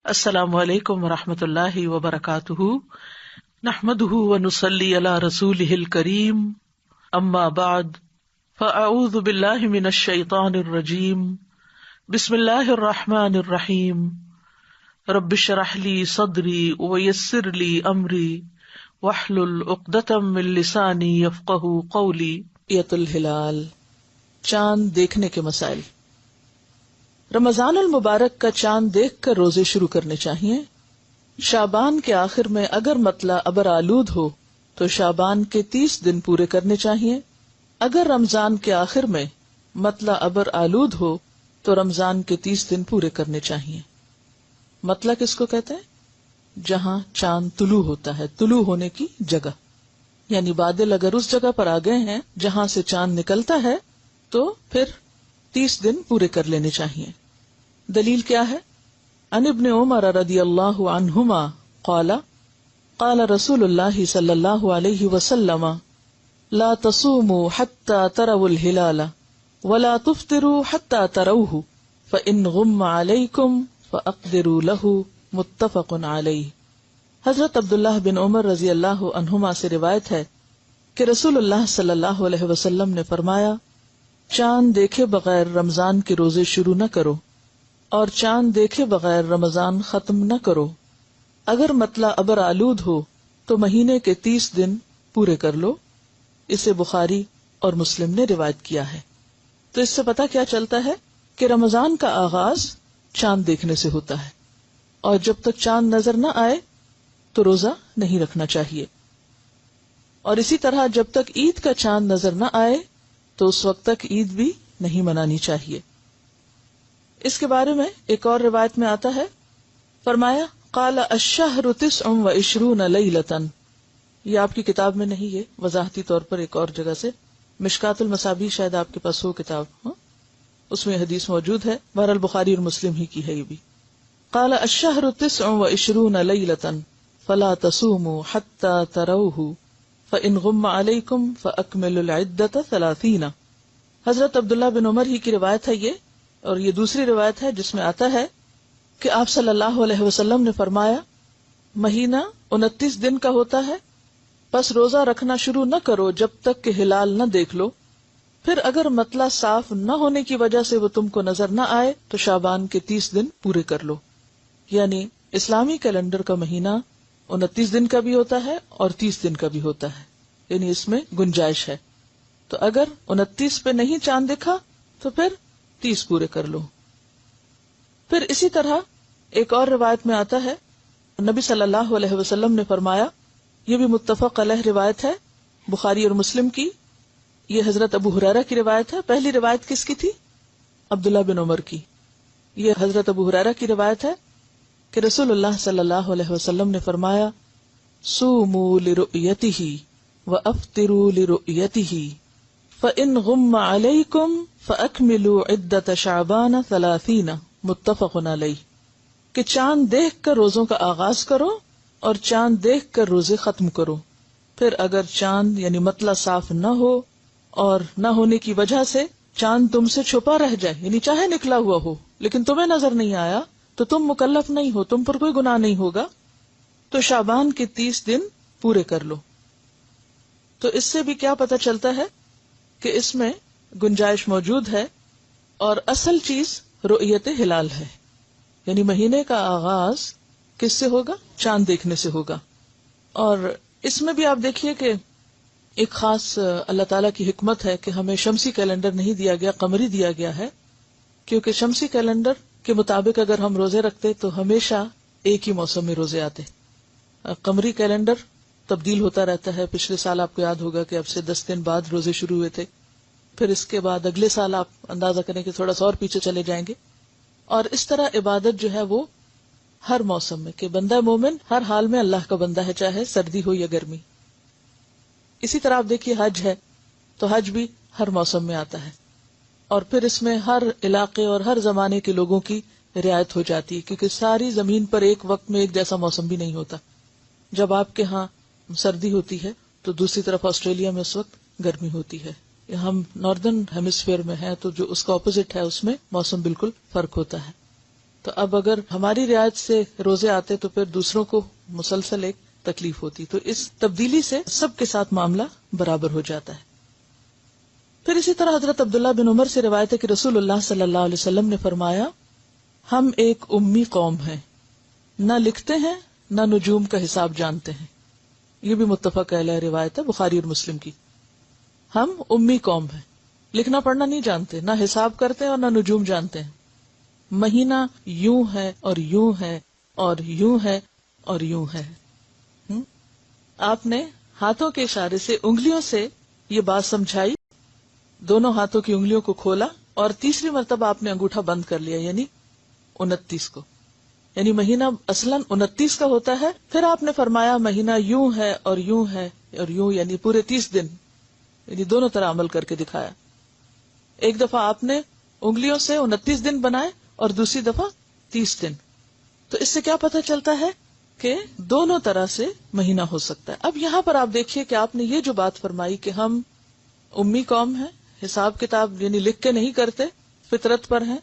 السلام علیکم ورحمۃ اللہ وبرکاتہ، نحمده ونصلی علی رسولہ الکریم، اما بعد فاعوذ باللہ من الشیطان الرجیم، بسم اللہ الرحمن الرحیم، رب اشرح لی صدری ویسر لی امری واحلل عقدۃ من لسانی یفقہوا قولی۔ رؤیۃ الہلال، چاند دیکھنے کے مسائل۔ رمضان المبارک کا چاند دیکھ کر روزے شروع کرنے چاہیے۔ شعبان کے آخر میں اگر مطلع ابر آلود ہو تو شعبان کے 30 دن پورے کرنے چاہیے۔ اگر رمضان کے آخر میں مطلع ابر آلود ہو تو رمضان کے 30 دن پورے کرنے چاہیے۔ مطلع کس کو کہتے ہیں؟ جہاں چاند طلوع ہوتا ہے، طلوع ہونے کی جگہ، یعنی بادل اگر اس جگہ پر آ گئے ہیں جہاں سے چاند نکلتا ہے تو پھر 30 دن پورے کر لینے چاہیے۔ دلیل کیا ہے؟ عن ابن عمر رضی اللہ عنہما قال قال رسول اللہ صلی اللہ علیہ وسلم لا تصوموا حتى تروا الهلال ولا تفطروا حتى تروه فإن غم عليكم فأقدروا له، متفق علیہ۔ حضرت عبداللہ بن عمر رضی اللہ عنہما سے روایت ہے کہ رسول اللہ صلی اللہ علیہ وسلم نے فرمایا، چاند دیکھے بغیر رمضان کے روزے شروع نہ کرو اور چاند دیکھے بغیر رمضان ختم نہ کرو۔ اگر مطلع ابر آلود ہو تو مہینے کے 30 دن پورے کر لو۔ اسے بخاری اور مسلم نے روایت کیا ہے۔ تو اس سے پتہ کیا چلتا ہے کہ رمضان کا آغاز چاند دیکھنے سے ہوتا ہے، اور جب تک چاند نظر نہ آئے تو روزہ نہیں رکھنا چاہیے، اور اسی طرح جب تک عید کا چاند نظر نہ آئے تو اس وقت تک عید بھی نہیں منانی چاہیے۔ اس کے بارے میں ایک اور روایت میں آتا ہے، فرمایا قال الشہر 29 لیلۃ، یہ آپ کی کتاب میں نہیں، یہ وضاحتی طور پر ایک اور جگہ سے، مشکات المصابیح شاید آپ کے پاس ہو کتاب، اس میں حدیث موجود ہے، بہرحال بخاری اور مسلم ہی کی ہے یہ بھی۔ قال الشہر 29 لیلۃ فلا تصوموا حتى تروه فإن غم عليكم فأكملوا العدة 30۔ حضرت عبداللہ بن عمر ہی کی روایت ہے یہ، اور یہ دوسری روایت ہے جس میں آتا ہے کہ آپ صلی اللہ علیہ وسلم نے فرمایا، مہینہ 29 دن کا ہوتا ہے، بس روزہ رکھنا شروع نہ کرو جب تک کہ ہلال نہ دیکھ لو، پھر اگر مطلع صاف نہ ہونے کی وجہ سے وہ تم کو نظر نہ آئے تو شعبان کے 30 دن پورے کر لو۔ یعنی اسلامی کیلنڈر کا مہینہ 29 دن کا بھی ہوتا ہے اور 30 دن کا بھی ہوتا ہے، یعنی اس میں گنجائش ہے۔ تو اگر 29 پہ نہیں چاند دکھا تو پھر 30 پورے کر لو۔ پھر اسی طرح ایک اور روایت میں آتا ہے، نبی صلی اللہ علیہ وسلم نے فرمایا، یہ بھی متفق علیہ روایت ہے، بخاری اور مسلم کی، یہ حضرت ابو ہریرہ کی روایت ہے۔ پہلی روایت کس کی تھی؟ عبداللہ بن عمر کی۔ یہ حضرت ابو ہریرہ کی روایت ہے کہ رسول اللہ صلی اللہ علیہ وسلم نے فرمایا، صوموا لرؤیتہ وافطروا لرؤیتہ فإن غم علیکم فأکملوا عدۃ شعبان 30، متفق علیہ، کہ چاند دیکھ کر روزوں کا آغاز کرو اور چاند دیکھ کر روزے ختم کرو، پھر اگر چاند یعنی مطلع صاف نہ ہو اور نہ ہونے کی وجہ سے چاند تم سے چھپا رہ جائے، یعنی چاہے نکلا ہوا ہو لیکن تمہیں نظر نہیں آیا، تو تم مکلف نہیں ہو، تم پر کوئی گناہ نہیں ہوگا، تو شعبان کے 30 دن پورے کر لو۔ تو اس سے بھی کیا پتہ چلتا ہے کہ اس میں گنجائش موجود ہے، اور اصل چیز رؤیت ہلال ہے، یعنی مہینے کا آغاز کس سے ہوگا؟ چاند دیکھنے سے ہوگا۔ اور اس میں بھی آپ دیکھیے کہ ایک خاص اللہ تعالیٰ کی حکمت ہے کہ ہمیں شمسی کیلنڈر نہیں دیا گیا، قمری دیا گیا ہے، کیونکہ شمسی کیلنڈر کے مطابق اگر ہم روزے رکھتے تو ہمیشہ ایک ہی موسم میں روزے آتے۔ قمری کیلنڈر تبدیل ہوتا رہتا ہے، پچھلے سال آپ کو یاد ہوگا کہ اب سے 10 دن بعد روزے شروع ہوئے تھے، پھر اس کے بعد اگلے سال آپ اندازہ کریں کہ تھوڑا سا اور پیچھے چلے جائیں گے، اور اس طرح عبادت جو ہے وہ ہر موسم میں، کہ بندہ مومن ہر حال میں اللہ کا بندہ ہے، چاہے سردی ہو یا گرمی۔ اسی طرح آپ دیکھیے حج ہے، تو حج بھی ہر موسم میں آتا ہے، اور پھر اس میں ہر علاقے اور ہر زمانے کے لوگوں کی رعایت ہو جاتی ہے، کیونکہ ساری زمین پر ایک وقت میں ایک جیسا موسم بھی نہیں ہوتا۔ جب آپ کے ہاں سردی ہوتی ہے تو دوسری طرف آسٹریلیا میں اس وقت گرمی ہوتی ہے، ہم ناردرن ہیمسفیئر میں ہیں تو جو اس کا اپوزٹ ہے اس میں موسم بالکل فرق ہوتا ہے۔ تو اب اگر ہماری رعایت سے روزے آتے تو پھر دوسروں کو مسلسل ایک تکلیف ہوتی. تو اس تبدیلی سے سب کے ساتھ معاملہ برابر ہو جاتا ہے. پھر اسی طرح حضرت عبداللہ بن عمر سے روایت ہے کہ رسول اللہ صلی اللہ علیہ وسلم نے فرمایا، ہم ایک امی قوم ہیں، نہ لکھتے ہیں نہ نجوم کا حساب جانتے ہیں. یہ بھی متفق علیہ روایت ہے بخاری اور مسلم کی. ہم امی قوم ہیں، لکھنا پڑھنا نہیں جانتے، نہ حساب کرتے ہیں اور نہ نجوم جانتے ہیں. مہینہ یوں ہے اور یوں ہے اور یوں ہے اور یوں ہے. آپ نے ہاتھوں کے اشارے سے انگلیوں سے یہ بات سمجھائی، دونوں ہاتھوں کی انگلیوں کو کھولا اور تیسری مرتبہ آپ نے انگوٹھا بند کر لیا، یعنی 29 کو. یعنی مہینہ اصلاً 29 کا ہوتا ہے. پھر آپ نے فرمایا مہینہ یوں ہے اور یوں ہے اور یوں، یعنی پورے 30 دن، یعنی دونوں طرح عمل کر کے دکھایا. ایک دفعہ آپ نے انگلیوں سے 29 دن بنائے اور دوسری دفعہ 30 دن. تو اس سے کیا پتہ چلتا ہے کہ دونوں طرح سے مہینہ ہو سکتا ہے. اب یہاں پر آپ دیکھیے کہ آپ نے یہ جو بات فرمائی کہ ہم امی قوم ہیں، حساب کتاب یعنی لکھ کے نہیں کرتے، فطرت پر ہیں،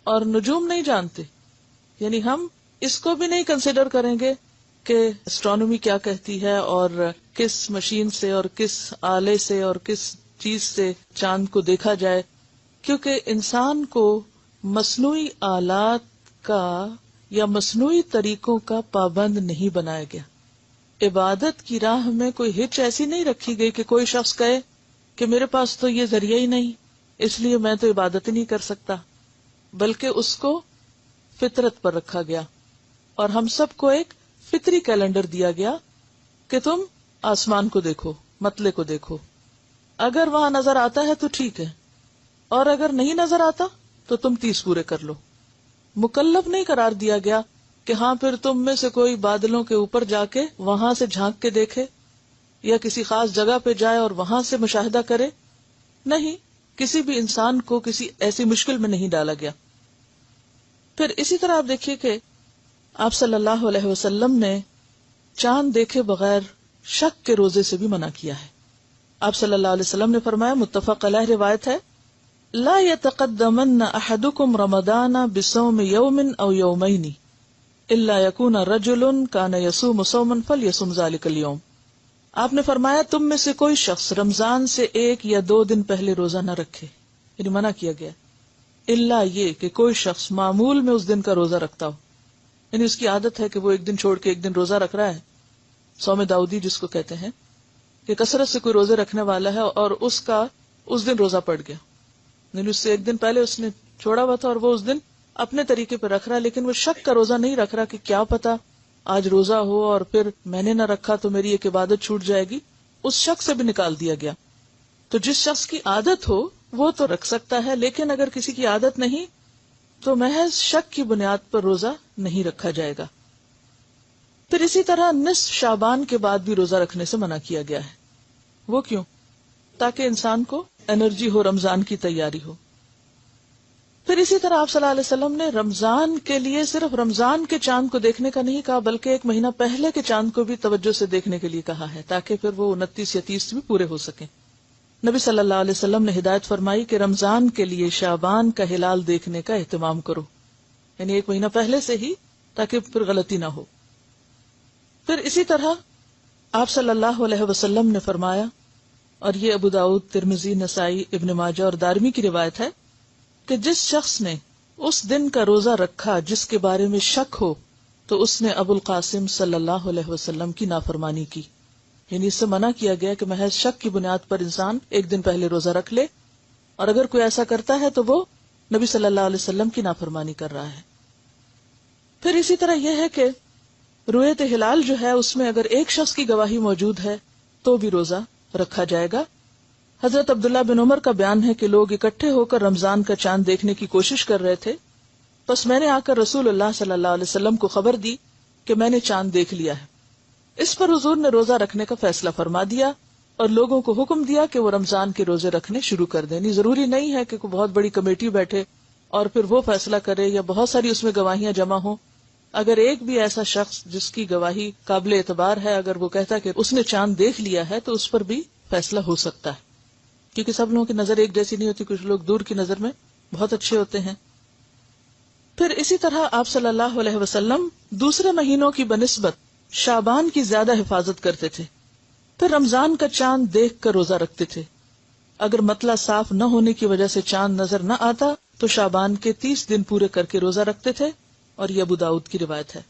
اور نجوم نہیں جانتے، یعنی ہم اس کو بھی نہیں کنسیڈر کریں گے کہ اسٹرانومی کیا کہتی ہے اور کس مشین سے اور کس آلے سے اور کس چیز سے چاند کو دیکھا جائے، کیونکہ انسان کو مصنوعی آلات کا یا مصنوعی طریقوں کا پابند نہیں بنایا گیا. عبادت کی راہ میں کوئی ہچ ایسی نہیں رکھی گئی کہ کوئی شخص کہے کہ میرے پاس تو یہ ذریعہ ہی نہیں، اس لیے میں تو عبادت ہی نہیں کر سکتا، بلکہ اس کو فطرت پر رکھا گیا. اور ہم سب کو ایک فطری کیلنڈر دیا گیا کہ تم آسمان کو دیکھو، مطلع کو دیکھو، اگر وہاں نظر آتا ہے تو ٹھیک ہے، اور اگر نہیں نظر آتا تو تم 30 پورے کر لو. مکلف نہیں قرار دیا گیا کہ ہاں پھر تم میں سے کوئی بادلوں کے اوپر جا کے وہاں سے جھانک کے دیکھے یا کسی خاص جگہ پہ جائے اور وہاں سے مشاہدہ کرے. نہیں، کسی بھی انسان کو کسی ایسی مشکل میں نہیں ڈالا گیا. پھر اسی طرح آپ دیکھیے کہ آپ صلی اللہ علیہ وسلم نے چاند دیکھے بغیر شک کے روزے سے بھی منع کیا ہے. آپ صلی اللہ علیہ وسلم نے فرمایا، متفق علیہ روایت ہے، لا يتقدمن احدكم رمضان بصوم يوم او يومين الا يكون رجل كان يصوم صوما فليصم ذلك اليوم. آپ نے فرمایا تم میں سے کوئی شخص رمضان سے 1 یا 2 دن پہلے روزہ نہ رکھے، یعنی منع کیا گیا، الا یہ کہ کوئی شخص معمول میں اس دن کا روزہ رکھتا ہو، یعنی اس کی عادت ہے کہ وہ 1 دن چھوڑ کے 1 دن روزہ رکھ رہا ہے، صوم داؤدی جس کو کہتے ہیں، کہ کثرت سے کوئی روزے رکھنے والا ہے اور اس کا اس دن روزہ پڑ گیا، یعنی اس سے 1 دن پہلے اس نے چھوڑا ہوا تھا اور وہ اس دن اپنے طریقے پہ رکھ رہا ہے، لیکن وہ شک کا روزہ نہیں رکھ رہا کہ کیا پتا آج روزہ ہو اور پھر میں نے نہ رکھا تو میری ایک عبادت چھوٹ جائے گی. اس شک سے بھی نکال دیا گیا. تو جس شخص کی عادت ہو وہ تو رکھ سکتا ہے، لیکن اگر کسی کی عادت نہیں تو محض شک کی بنیاد پر روزہ نہیں رکھا جائے گا. پھر اسی طرح نصف شعبان کے بعد بھی روزہ رکھنے سے منع کیا گیا ہے. وہ کیوں؟ تاکہ انسان کو انرجی ہو، رمضان کی تیاری ہو. پھر اسی طرح آپ صلی اللہ علیہ وسلم نے رمضان کے لیے صرف رمضان کے چاند کو دیکھنے کا نہیں کہا، بلکہ 1 مہینہ پہلے کے چاند کو بھی توجہ سے دیکھنے کے لیے کہا ہے، تاکہ پھر وہ 29 یا 30 بھی پورے ہو سکیں. نبی صلی اللہ علیہ وسلم نے ہدایت فرمائی کہ رمضان کے لیے شعبان کا ہلال دیکھنے کا اہتمام کرو، یعنی 1 مہینہ پہلے سے ہی، تاکہ پھر غلطی نہ ہو. پھر اسی طرح آپ صلی اللہ علیہ وسلم نے فرمایا، اور یہ ابو داؤد، ترمذی، نسائی، ابن ماجہ اور دارمی کی روایت ہے، کہ جس شخص نے اس دن کا روزہ رکھا جس کے بارے میں شک ہو تو اس نے ابو القاسم صلی اللہ علیہ وسلم کی نافرمانی کی. یعنی اس سے منع کیا گیا کہ محض شک کی بنیاد پر انسان 1 دن پہلے روزہ رکھ لے، اور اگر کوئی ایسا کرتا ہے تو وہ نبی صلی اللہ علیہ وسلم کی نافرمانی کر رہا ہے. پھر اسی طرح یہ ہے کہ رؤیت ہلال جو ہے اس میں اگر ایک شخص کی گواہی موجود ہے تو بھی روزہ رکھا جائے گا. حضرت عبداللہ بن عمر کا بیان ہے کہ لوگ اکٹھے ہو کر رمضان کا چاند دیکھنے کی کوشش کر رہے تھے، بس میں نے آ کر رسول اللہ صلی اللہ علیہ وسلم کو خبر دی کہ میں نے چاند دیکھ لیا ہے. اس پر حضور نے روزہ رکھنے کا فیصلہ فرما دیا اور لوگوں کو حکم دیا کہ وہ رمضان کے روزے رکھنے شروع کر دیں. ضروری نہیں ہے کہ کوئی بہت بڑی کمیٹی بیٹھے اور پھر وہ فیصلہ کرے یا بہت ساری اس میں گواہیاں جمع ہوں. اگر ایک بھی ایسا شخص جس کی گواہی قابل اعتبار ہے اگر وہ کہتا کہ اس نے چاند دیکھ لیا ہے تو اس پر بھی فیصلہ ہو سکتا ہے، کیونکہ سب لوگوں کی نظر ایک جیسی نہیں ہوتی، کچھ لوگ دور کی نظر میں بہت اچھے ہوتے ہیں. پھر اسی طرح آپ صلی اللہ علیہ وسلم دوسرے مہینوں کی بنسبت شعبان کی زیادہ حفاظت کرتے تھے. پھر رمضان کا چاند دیکھ کر روزہ رکھتے تھے. اگر مطلع صاف نہ ہونے کی وجہ سے چاند نظر نہ آتا تو شعبان کے 30 دن پورے کر کے روزہ رکھتے تھے، اور یہ ابو داؤد کی روایت ہے.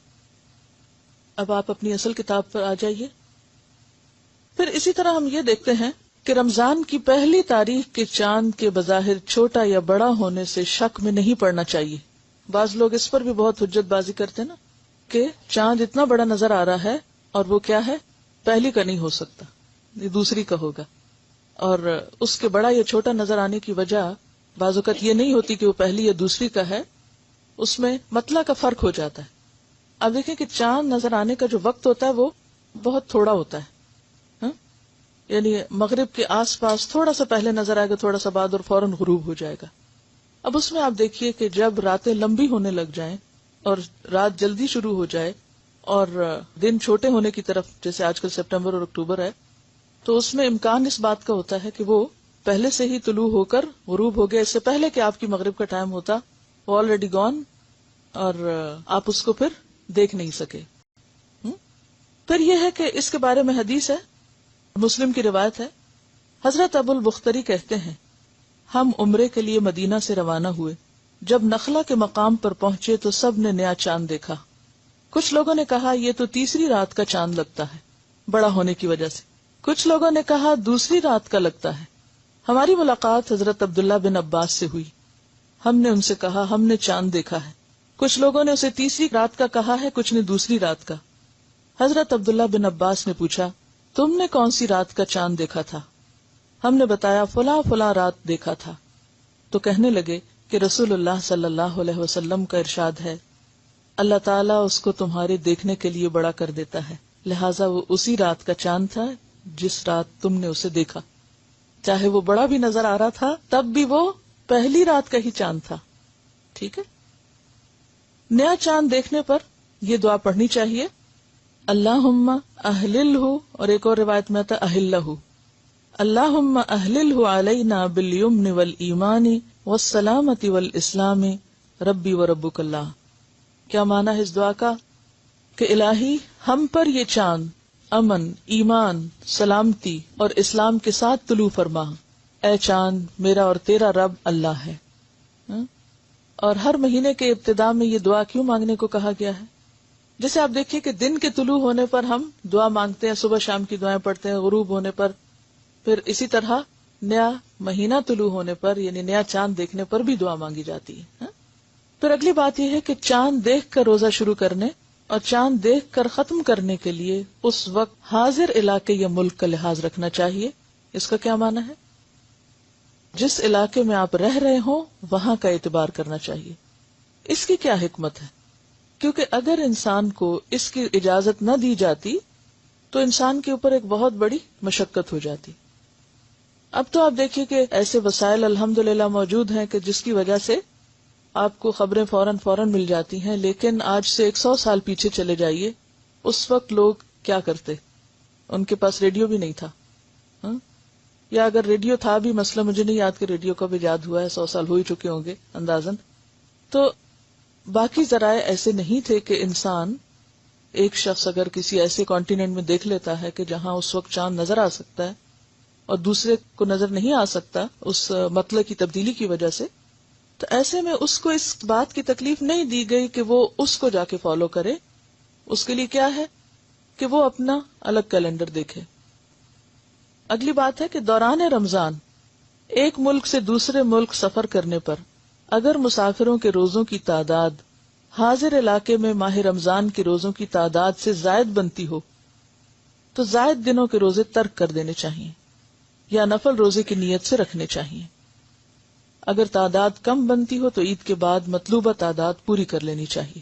اب آپ اپنی اصل کتاب پر آ جائیے. پھر اسی طرح ہم یہ دیکھتے ہیں کہ رمضان کی پہلی تاریخ کے چاند کے بظاہر چھوٹا یا بڑا ہونے سے شک میں نہیں پڑنا چاہیے. بعض لوگ اس پر بھی بہت حجت بازی کرتے ہیں نا کہ چاند اتنا بڑا نظر آ رہا ہے اور وہ کیا ہے، پہلی کا نہیں ہو سکتا، یہ دوسری کا ہوگا. اور اس کے بڑا یا چھوٹا نظر آنے کی وجہ بعض اوقات یہ نہیں ہوتی کہ وہ پہلی یا دوسری کا ہے، اس میں مطلع کا فرق ہو جاتا ہے. اب دیکھیں کہ چاند نظر آنے کا جو وقت ہوتا ہے وہ بہت تھوڑا ہوتا ہے، یعنی مغرب کے آس پاس تھوڑا سا پہلے نظر آئے گا، تھوڑا سا بعد، اور فوراً غروب ہو جائے گا. اب اس میں آپ دیکھیے کہ جب راتیں لمبی ہونے لگ جائیں اور رات جلدی شروع ہو جائے اور دن چھوٹے ہونے کی طرف، جیسے آج کل سپٹمبر اور اکتوبر ہے، تو اس میں امکان اس بات کا ہوتا ہے کہ وہ پہلے سے ہی طلوع ہو کر غروب ہو گیا، اس سے پہلے کہ آپ کی مغرب کا ٹائم ہوتا وہ آلریڈی گون، اور آپ اس کو پھر دیکھ نہیں سکے. پھر یہ ہے کہ اس کے بارے میں حدیث ہے، مسلم کی روایت ہے. حضرت ابو البختری کہتے ہیں، ہم عمرے کے لیے مدینہ سے روانہ ہوئے. جب نخلا کے مقام پر پہنچے تو سب نے نیا چاند دیکھا. کچھ لوگوں نے کہا یہ تو تیسری رات کا چاند لگتا ہے بڑا ہونے کی وجہ سے. کچھ لوگوں نے کہا دوسری رات کا لگتا ہے. ہماری ملاقات حضرت عبداللہ بن عباس سے ہوئی. ہم نے ان سے کہا ہم نے چاند دیکھا ہے. کچھ لوگوں نے اسے تیسری رات کا کہا ہے، کچھ نے دوسری رات کا. حضرت عبداللہ بن عباس نے پوچھا تم نے کون سی رات کا چاند دیکھا تھا؟ ہم نے بتایا فلاں فلاں رات دیکھا تھا. تو کہنے لگے کہ رسول اللہ صلی اللہ علیہ وسلم کا ارشاد ہے، اللہ تعالیٰ اس کو تمہارے دیکھنے کے لیے بڑا کر دیتا ہے، لہٰذا وہ اسی رات کا چاند تھا جس رات تم نے اسے دیکھا. چاہے وہ بڑا بھی نظر آ رہا تھا تب بھی وہ پہلی رات کا ہی چاند تھا. ٹھیک ہے. نیا چاند دیکھنے پر یہ دعا پڑھنی چاہیے، اللہم اہللہ، اور ایک اور روایت میں آتا اہلہ، اللہم اہللہ علینا بالیمن والایمان والسلامۃ والاسلام ربی وربک اللہ. کیا معنی ہے اس دعا کا؟ کہ الہی ہم پر یہ چاند امن، ایمان، سلامتی اور اسلام کے ساتھ طلوع فرما. اے چاند میرا اور تیرا رب اللہ ہے. اور ہر مہینے کے ابتدا میں یہ دعا کیوں مانگنے کو کہا گیا ہے؟ جیسے آپ دیکھیے کہ دن کے طلوع ہونے پر ہم دعا مانگتے ہیں، صبح شام کی دعائیں پڑھتے ہیں، غروب ہونے پر، پھر اسی طرح نیا مہینہ طلوع ہونے پر یعنی نیا چاند دیکھنے پر بھی دعا مانگی جاتی ہے. پھر اگلی بات یہ ہے کہ چاند دیکھ کر روزہ شروع کرنے اور چاند دیکھ کر ختم کرنے کے لیے اس وقت حاضر علاقے یا ملک کا لحاظ رکھنا چاہیے. اس کا کیا معنی ہے؟ جس علاقے میں آپ رہ رہے ہوں وہاں کا اعتبار کرنا چاہیے. اس کی کیا حکمت ہے؟ کیونکہ اگر انسان کو اس کی اجازت نہ دی جاتی تو انسان کے اوپر ایک بہت بڑی مشقت ہو جاتی. اب تو آپ دیکھیے کہ ایسے وسائل الحمدللہ موجود ہیں کہ جس کی وجہ سے آپ کو خبریں فوراً مل جاتی ہیں، لیکن آج سے 100 سال پیچھے چلے جائیے، اس وقت لوگ کیا کرتے؟ ان کے پاس ریڈیو بھی نہیں تھا، یا اگر ریڈیو تھا بھی، مسئلہ مجھے نہیں یاد کہ ریڈیو کا بھی یاد ہوا ہے، 100 سال ہو ہی چکے ہوں گے اندازاً. تو باقی ذرائع ایسے نہیں تھے کہ انسان، ایک شخص اگر کسی ایسے کانٹیننٹ میں دیکھ لیتا ہے کہ جہاں اس وقت چاند نظر آ سکتا ہے اور دوسرے کو نظر نہیں آ سکتا اس مطلع کی تبدیلی کی وجہ سے، تو ایسے میں اس کو اس بات کی تکلیف نہیں دی گئی کہ وہ اس کو جا کے فالو کرے. اس کے لیے کیا ہے کہ وہ اپنا الگ کیلنڈر دیکھے. اگلی بات ہے کہ دوران رمضان ایک ملک سے دوسرے ملک سفر کرنے پر اگر مسافروں کے روزوں کی تعداد حاضر علاقے میں ماہ رمضان کے روزوں کی تعداد سے زائد بنتی ہو تو زائد دنوں کے روزے ترک کر دینے چاہیے یا نفل روزے کی نیت سے رکھنے چاہیے. اگر تعداد کم بنتی ہو تو عید کے بعد مطلوبہ تعداد پوری کر لینی چاہیے.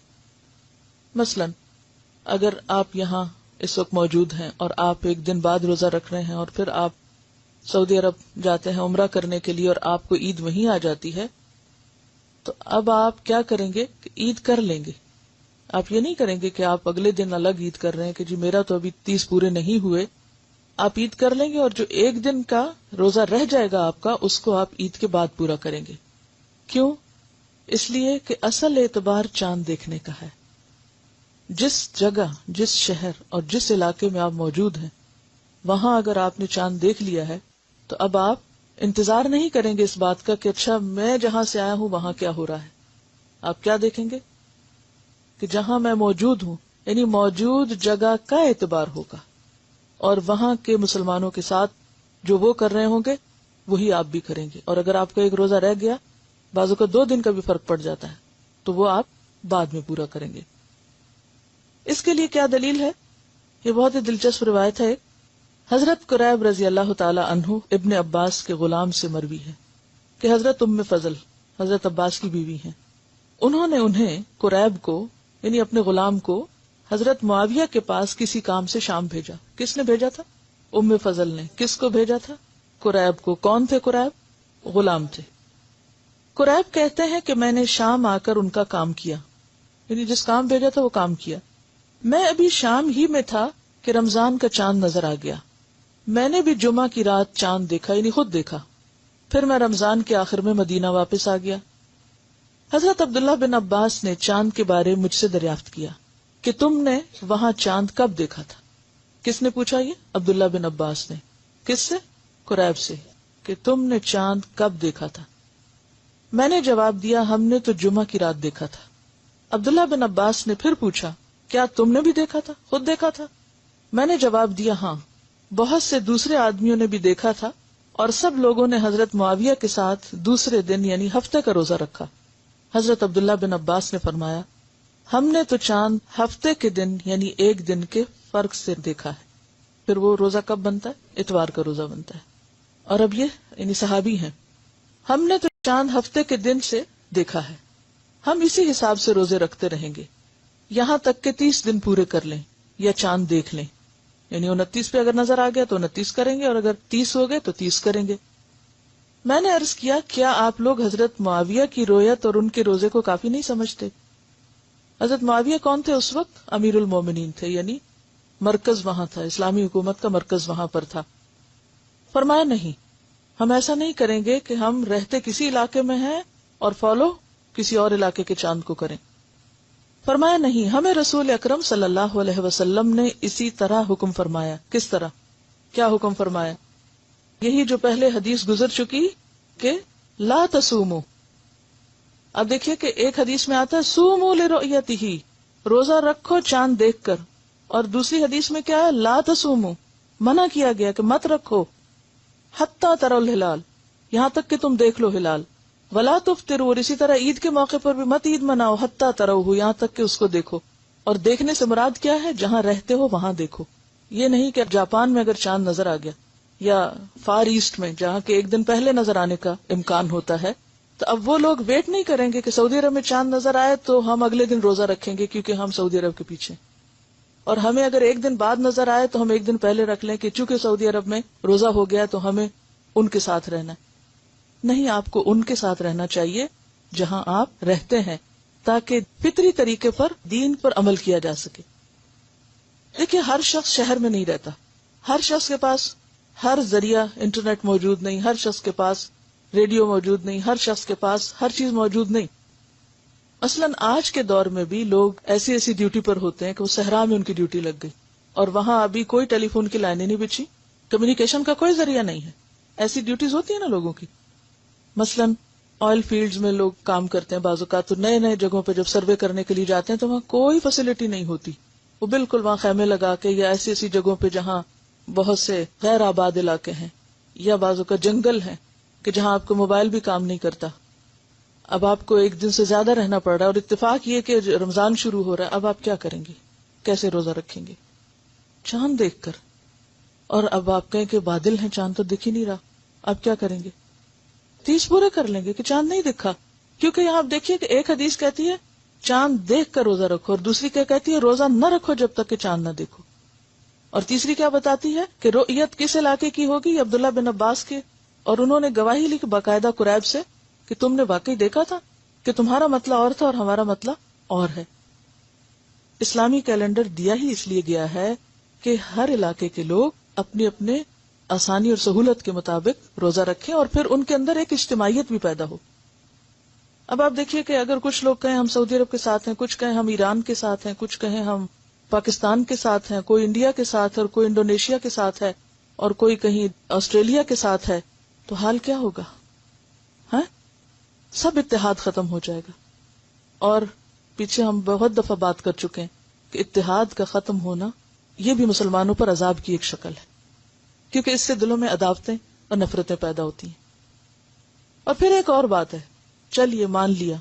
مثلا اگر آپ یہاں اس وقت موجود ہیں اور آپ ایک دن بعد روزہ رکھ رہے ہیں اور پھر آپ سعودی عرب جاتے ہیں عمرہ کرنے کے لیے اور آپ کو عید وہیں آ جاتی ہے، تو اب آپ کیا کریں گے کہ عید کر لیں گے. آپ یہ نہیں کریں گے کہ آپ اگلے دن الگ عید کر رہے ہیں کہ جی میرا تو ابھی 30 پورے نہیں ہوئے. آپ عید کر لیں گے اور جو ایک دن کا روزہ رہ جائے گا آپ کا، اس کو آپ عید کے بعد پورا کریں گے. کیوں؟ اس لیے کہ اصل اعتبار چاند دیکھنے کا ہے. جس جگہ، جس شہر اور جس علاقے میں آپ موجود ہیں، وہاں اگر آپ نے چاند دیکھ لیا ہے تو اب آپ انتظار نہیں کریں گے اس بات کا کہ اچھا میں جہاں سے آیا ہوں وہاں کیا ہو رہا ہے. آپ کیا دیکھیں گے کہ جہاں میں موجود ہوں، یعنی موجود جگہ کا اعتبار ہوگا، اور وہاں کے مسلمانوں کے ساتھ جو وہ کر رہے ہوں گے وہی آپ بھی کریں گے. اور اگر آپ کا ایک روزہ رہ گیا، بعضوں کا 2 دن کا بھی فرق پڑ جاتا ہے، تو وہ آپ بعد میں پورا کریں گے. اس کے لیے کیا دلیل ہے؟ یہ بہت ہی دلچسپ روایت ہے. حضرت قریب رضی اللہ تعالی عنہ ابن عباس کے غلام سے مروی ہے کہ حضرت ام فضل حضرت عباس کی بیوی ہیں، انہوں نے انہیں قریب کو یعنی اپنے غلام کو حضرت معاویہ کے پاس کسی کام سے شام بھیجا. کس نے بھیجا تھا؟ ام فضل نے. کس کو بھیجا تھا؟ قریب کو. کون تھے قریب؟ غلام تھے. قریب کہتے ہیں کہ میں نے شام آ کر ان کا کام کیا، یعنی جس کام بھیجا تھا وہ کام کیا. میں ابھی شام ہی میں تھا کہ رمضان کا چاند نظر آ گیا. میں نے بھی جمعہ کی رات چاند دیکھا، یعنی خود دیکھا. پھر میں رمضان کے آخر میں مدینہ واپس آ گیا. حضرت عبداللہ بن عباس نے چاند کے بارے مجھ سے دریافت کیا کہ تم نے وہاں چاند کب دیکھا تھا؟ کس نے پوچھا؟ یہ عبداللہ بن عباس نے. کس سے؟ قریب سے. کہ تم نے چاند کب دیکھا تھا؟ میں نے جواب دیا ہم نے تو جمعہ کی رات دیکھا تھا. عبداللہ بن عباس نے پھر پوچھا کیا تم نے بھی دیکھا تھا، خود دیکھا تھا؟ میں نے جواب دیا ہاں، بہت سے دوسرے آدمیوں نے بھی دیکھا تھا، اور سب لوگوں نے حضرت معاویہ کے ساتھ دوسرے دن یعنی ہفتے کا روزہ رکھا. حضرت عبداللہ بن عباس نے فرمایا ہم نے تو چاند ہفتے کے دن یعنی ایک دن کے فرق سے دیکھا ہے. پھر وہ روزہ کب بنتا ہے؟ اتوار کا روزہ بنتا ہے. اور اب یہ یعنی صحابی ہیں، ہم نے تو چاند ہفتے کے دن سے دیکھا ہے، ہم اسی حساب سے روزے رکھتے رہیں گے یہاں تک کہ 30 دن پورے کر لیں یا چاند دیکھ لیں. یعنی 29 پہ اگر نظر آ گیا تو 29 کریں گے، اور اگر 30 ہو گئے تو 30 کریں گے. میں نے عرض کیا کیا آپ لوگ حضرت معاویہ کی رویت اور ان کے روزے کو کافی نہیں سمجھتے؟ حضرت معاویہ کون تھے اس وقت؟ امیر المومنین تھے، یعنی مرکز وہاں تھا، اسلامی حکومت کا مرکز وہاں پر تھا. فرمایا نہیں، ہم ایسا نہیں کریں گے کہ ہم رہتے کسی علاقے میں ہیں اور فالو کسی اور علاقے کے چاند کو کریں. فرمایا نہیں، ہمیں رسول اکرم صلی اللہ علیہ وسلم نے اسی طرح حکم فرمایا. کس طرح؟ کیا حکم فرمایا؟ یہی جو پہلے حدیث گزر چکی کہ لا تصوموا. اب دیکھیے کہ ایک حدیث میں آتا ہے صوموا لرؤیتہ، روزہ رکھو چاند دیکھ کر، اور دوسری حدیث میں کیا ہے؟ لا تصوموا، منع کیا گیا کہ مت رکھو حتی تروا الہلال، یہاں تک کہ تم دیکھ لو ہلال. ولا تفطروا، اور اسی طرح عید کے موقع پر بھی مت عید مناؤ حتی تروہ، یہاں تک کہ اس کو دیکھو. اور دیکھنے سے مراد کیا ہے؟ جہاں رہتے ہو وہاں دیکھو. یہ نہیں کہ جاپان میں اگر چاند نظر آ گیا یا فار ایسٹ میں جہاں کے ایک دن پہلے نظر آنے کا امکان ہوتا ہے، تو اب وہ لوگ ویٹ نہیں کریں گے کہ سعودی عرب میں چاند نظر آئے تو ہم اگلے دن روزہ رکھیں گے کیونکہ ہم سعودی عرب کے پیچھے. اور ہمیں اگر ایک دن بعد نظر آئے تو ہم ایک دن پہلے رکھ لیں کہ چونکہ سعودی عرب میں روزہ ہو گیا تو ہمیں ان کے ساتھ رہنا ہے. نہیں، آپ کو ان کے ساتھ رہنا چاہیے جہاں آپ رہتے ہیں، تاکہ فطری طریقے پر دین پر عمل کیا جا سکے. دیکھیے ہر شخص شہر میں نہیں رہتا، ہر شخص کے پاس ہر ذریعہ انٹرنیٹ موجود نہیں، ہر شخص کے پاس ریڈیو موجود نہیں، ہر شخص کے پاس ہر چیز موجود نہیں. مثلاً آج کے دور میں بھی لوگ ایسی ڈیوٹی پر ہوتے ہیں کہ وہ صحرا میں ان کی ڈیوٹی لگ گئی اور وہاں ابھی کوئی ٹیلی فون کی لائنیں نہیں بچھی، کمیونیکیشن کا کوئی ذریعہ نہیں ہے. ایسی ڈیوٹیز ہوتی ہیں نا لوگوں کی. مثلاً آئل فیلڈز میں لوگ کام کرتے ہیں، بعض اوقات تو نئے جگہوں پہ جب سروے کرنے کے لیے جاتے ہیں تو وہاں کوئی فیسلٹی نہیں ہوتی، وہ بالکل وہاں خیمے لگا کے یا ایسی جگہوں پہ جہاں بہت سے غیر آباد علاقے ہیں یا بعض اوقات جنگل ہیں کہ جہاں آپ کو موبائل بھی کام نہیں کرتا. اب آپ کو ایک دن سے زیادہ رہنا پڑ رہا ہے اور اتفاق یہ کہ رمضان شروع ہو رہا ہے. اب آپ کیا کریں گے؟ کیسے روزہ رکھیں گے؟ چاند دیکھ کر. اور اب آپ کہیں کہ بادل ہیں، چاند تو دکھ ہی نہیں رہا، اب کیا کریں گے؟ 30 پورے کر لیں گے کہ چاند نہیں دکھا. کیونکہ یہاں آپ دیکھیے کہ ایک حدیث کہتی ہے چاند دیکھ کر روزہ رکھو، اور دوسری کیا کہتی ہے؟ روزہ نہ رکھو جب تک کہ چاند نہ دیکھو. اور تیسری کیا بتاتی ہے کہ رؤیت کس علاقے کی ہوگی؟ عبداللہ بن عباس کے. اور انہوں نے گواہی لی باقاعدہ قریب سے کہ تم نے واقعی دیکھا تھا، کہ تمہارا مطلع اور تھا اور ہمارا مطلع اور ہے. اسلامی کیلنڈر دیا ہی اس لیے گیا ہے کہ ہر علاقے کے لوگ اپنے اپنے آسانی اور سہولت کے مطابق روزہ رکھیں اور پھر ان کے اندر ایک اجتماعیت بھی پیدا ہو. اب آپ دیکھیے کہ اگر کچھ لوگ کہیں ہم سعودی عرب کے ساتھ ہیں، کچھ کہیں ہم ایران کے ساتھ ہیں، کچھ کہیں ہم پاکستان کے ساتھ ہیں، کوئی انڈیا کے ساتھ ہے اور کوئی انڈونیشیا کے ساتھ ہے اور کوئی کہیں آسٹریلیا کے ساتھ ہے، تو حال کیا ہوگا؟ ہاں، سب اتحاد ختم ہو جائے گا. اور پیچھے ہم بہت دفعہ بات کر چکے ہیں کہ اتحاد کا ختم ہونا یہ بھی مسلمانوں پر عذاب کی ایک شکل ہے، کیونکہ اس سے دلوں میں عداوتیں اور نفرتیں پیدا ہوتی ہیں. اور پھر ایک اور بات ہے، چلیے مان لیا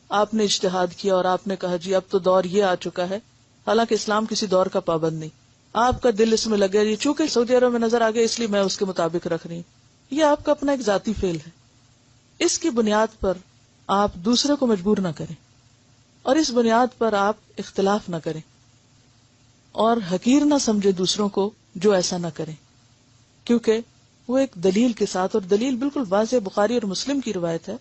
آپ نے اجتہاد کیا اور آپ نے کہا جی اب تو دور یہ آ چکا ہے، حالانکہ اسلام کسی دور کا پابند نہیں، آپ کا دل اس میں لگ گیا، چونکہ سعودی عرب میں نظر آ گیا اس لیے میں اس کے مطابق رکھ رہی ہوں، یہ آپ کا اپنا ایک ذاتی فیل ہے. اس کی بنیاد پر آپ دوسرے کو مجبور نہ کریں اور اس بنیاد پر آپ اختلاف نہ کریں اور حقیر نہ سمجھے دوسروں کو جو ایسا نہ کریں، کیونکہ وہ ایک دلیل کے ساتھ، اور دلیل بالکل واضح بخاری اور مسلم کی روایت ہے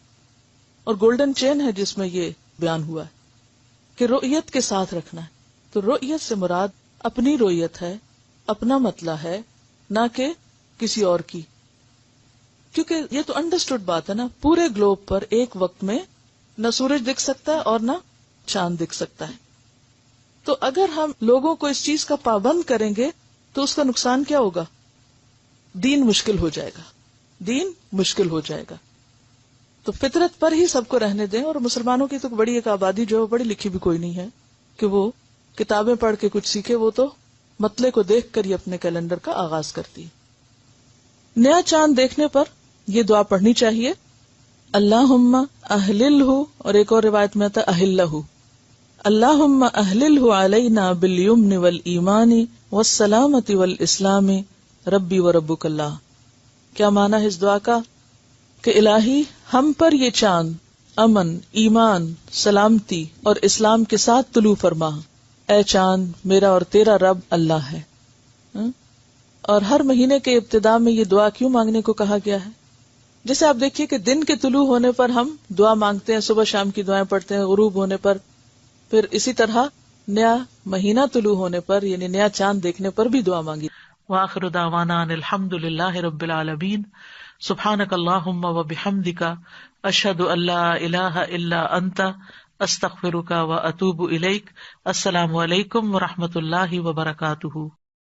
اور گولڈن چین ہے جس میں یہ بیان ہوا ہے کہ رؤیت کے ساتھ رکھنا ہے. تو رؤیت سے مراد اپنی رؤیت ہے، اپنا مطلع ہے، نہ کہ کسی اور کی، کیونکہ یہ تو انڈرسٹوڈ بات ہے نا، پورے گلوب پر ایک وقت میں نہ سورج دکھ سکتا ہے اور نہ چاند دکھ سکتا ہے. تو اگر ہم لوگوں کو اس چیز کا پابند کریں گے تو اس کا نقصان کیا ہوگا؟ دین مشکل ہو جائے گا، دین مشکل ہو جائے گا. تو فطرت پر ہی سب کو رہنے دیں. اور مسلمانوں کی تو بڑی ایک آبادی جو پڑھی لکھی بھی کوئی نہیں ہے کہ وہ کتابیں پڑھ کے کچھ سیکھے، وہ تو مطلع کو دیکھ کر ہی اپنے کیلنڈر کا آغاز کرتی ہے. نیا چاند دیکھنے پر یہ دعا پڑھنی چاہیے، اللہم اہللہ، اور ایک اور روایت میں آتا اہلہ، اللہم اہللہ علینا بالیمن والایمان والسلامۃ والاسلام ربی وربک اللہ. کیا معنی ہے اس دعا کا؟ کہ الہی ہم پر یہ چاند امن، ایمان، سلامتی اور اسلام کے ساتھ طلوع فرما. اے چاند، میرا اور تیرا رب اللہ ہے. اور ہر مہینے کے ابتدا میں یہ دعا کیوں مانگنے کو کہا گیا ہے؟ جیسے آپ دیکھیے کہ دن کے طلوع ہونے پر ہم دعا مانگتے ہیں، صبح شام کی دعائیں پڑھتے ہیں، غروب ہونے پر، پھر اسی طرح نیا مہینہ طلوع ہونے پر یعنی نیا چاند دیکھنے پر بھی دعا مانگی. وآخر دعوانا ان الحمد للہ رب العالمین. سبحانک اللہم وبحمدک، اشہد ان لا الہ الا انت، استغفرک واتوب الیک. السلام علیکم ورحمۃ اللہ وبرکاتہ.